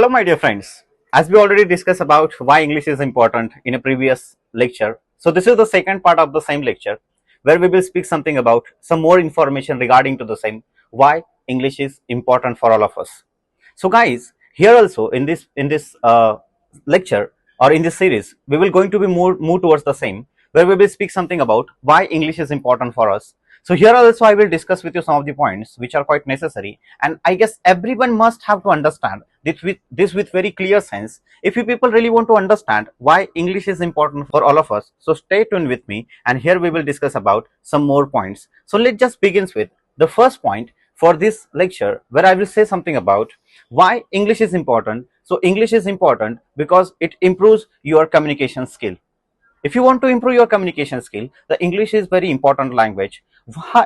Hello, my dear friends. As we already discussed about why English is important in a previous lecture, so this is the second part of the same lecture where we will speak something about some more information regarding to the same why English is important for all of us. So, guys, here also in this lecture or in this series, we will going to be move towards the same where we will speak something about why English is important for us. So here also I will discuss with you some of the points which are quite necessary, and I guess everyone must have to understand this with very clear sense if you people really want to understand why English is important for all of us. So stay tuned with me, and here we will discuss about some more points. So let's just begin with the first point for this lecture, where I will say something about why English is important. So English is important because it improves your communication skill. If you want to improve your communication skill, the English is very important language.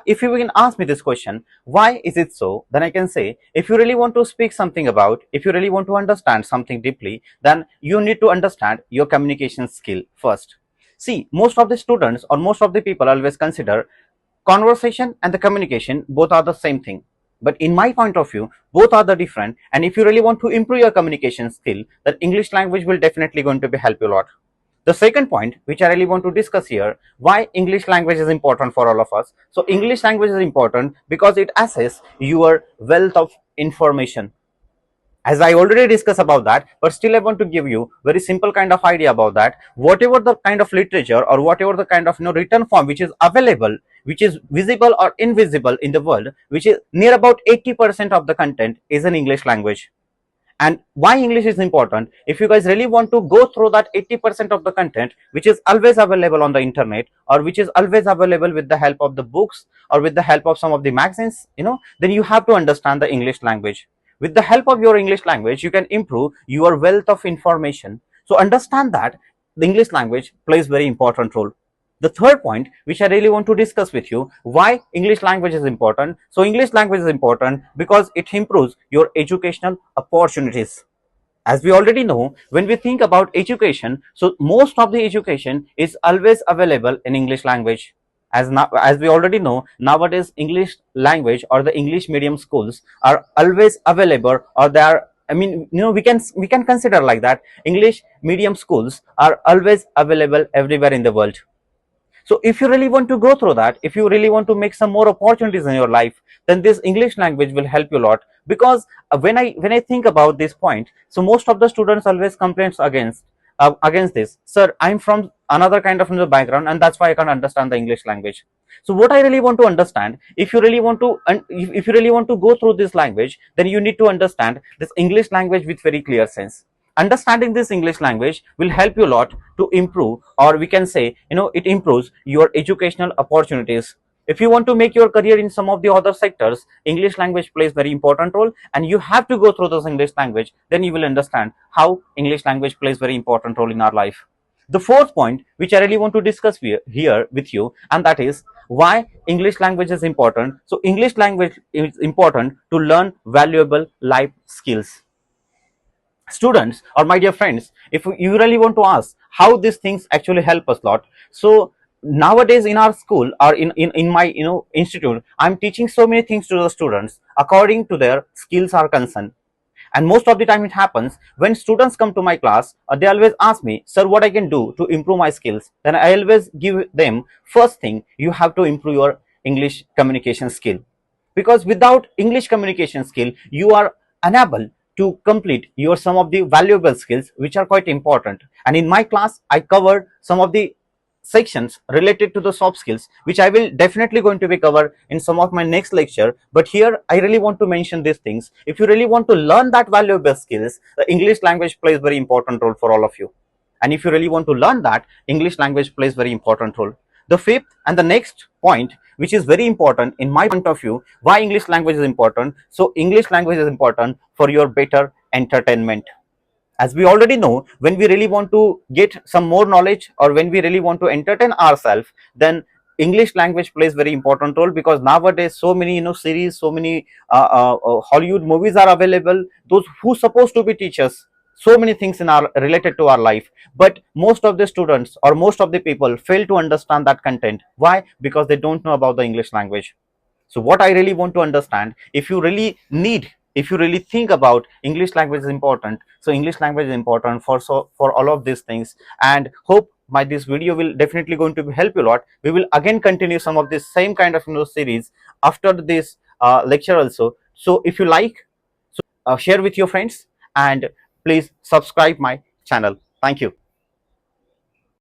If you can ask me this question, why is it so, then I can say, if you really want to speak something about, if you really want to understand something deeply, then you need to understand your communication skill first. See, most of the students or most of the people always consider conversation and the communication both are the same thing. But in my point of view, both are the different, and if you really want to improve your communication skill, then English language will definitely going to be help you a lot. The second point which I really want to discuss here, why English language is important for all of us. So English language is important because it assesses your wealth of information. As I already discussed about that, but still I want to give you very simple kind of idea about that. Whatever the kind of literature or whatever the kind of written form which is available, which is visible or invisible in the world, which is near about 80% of the content is in English language. And why English is important, if you guys really want to go through that 80% of the content which is always available on the internet, or which is always available with the help of the books or with the help of some of the magazines, then you have to understand the English language. With the help of your English language, you can improve your wealth of information. So understand that the English language plays very important role. The third point which I really want to discuss with you, why English language is important. So English language is important because it improves your educational opportunities. As we already know, when we think about education, so most of the education is always available in English language. As we already know, nowadays English language or the English medium schools are always available, or they are, we can consider like that English medium schools are always available everywhere in the world. So if you really want to go through that, if you really want to make some more opportunities in your life, then this English language will help you a lot. Because when I think about this point, so most of the students always complains against this. Sir, I'm from another kind of background, and that's why I can't understand the English language. So what I really want to understand, if you really want to if you really want to go through this language, then you need to understand this English language with very clear sense. Understanding this English language will help you a lot to improve, or we can say, it improves your educational opportunities. If you want to make your career in some of the other sectors, English language plays very important role, and you have to go through this English language. Then you will understand how English language plays very important role in our life. The fourth point which I really want to discuss here with you, and that is why English language is important. So English language is important to learn valuable life skills. Students or my dear friends, if you really want to ask how these things actually help us a lot, so nowadays in our school or in my institute, I'm teaching so many things to the students according to their skills are concerned. And most of the time it happens when students come to my class, they always ask me, sir, what I can do to improve my skills. Then I always give them, first thing, you have to improve your English communication skill. Because without English communication skill, you are unable to complete your some of the valuable skills which are quite important. And in my class, I covered some of the sections related to the soft skills, which I will definitely going to be covered in some of my next lecture. But here I really want to mention these things. If you really want to learn that valuable skills, the English language plays very important role for all of you. And if you really want to learn that, English language plays very important role. The fifth and the next point, which is very important in my point of view, why English language is important. So English language is important for your better entertainment. As we already know, when we really want to get some more knowledge, or when we really want to entertain ourselves, then English language plays very important role. Because nowadays so many series, so many Hollywood movies are available, those who supposed to be teachers so many things in our related to our life, but most of the students or most of the people fail to understand that content. Why? Because they don't know about the English language. So what I really want to understand, if you really need if you really think about English language is important, so English language is important for all of these things. And hope this video will definitely going to help you a lot. We will again continue some of this same kind of series after this lecture also. So if you like, share with your friends, and please subscribe my channel. Thank you.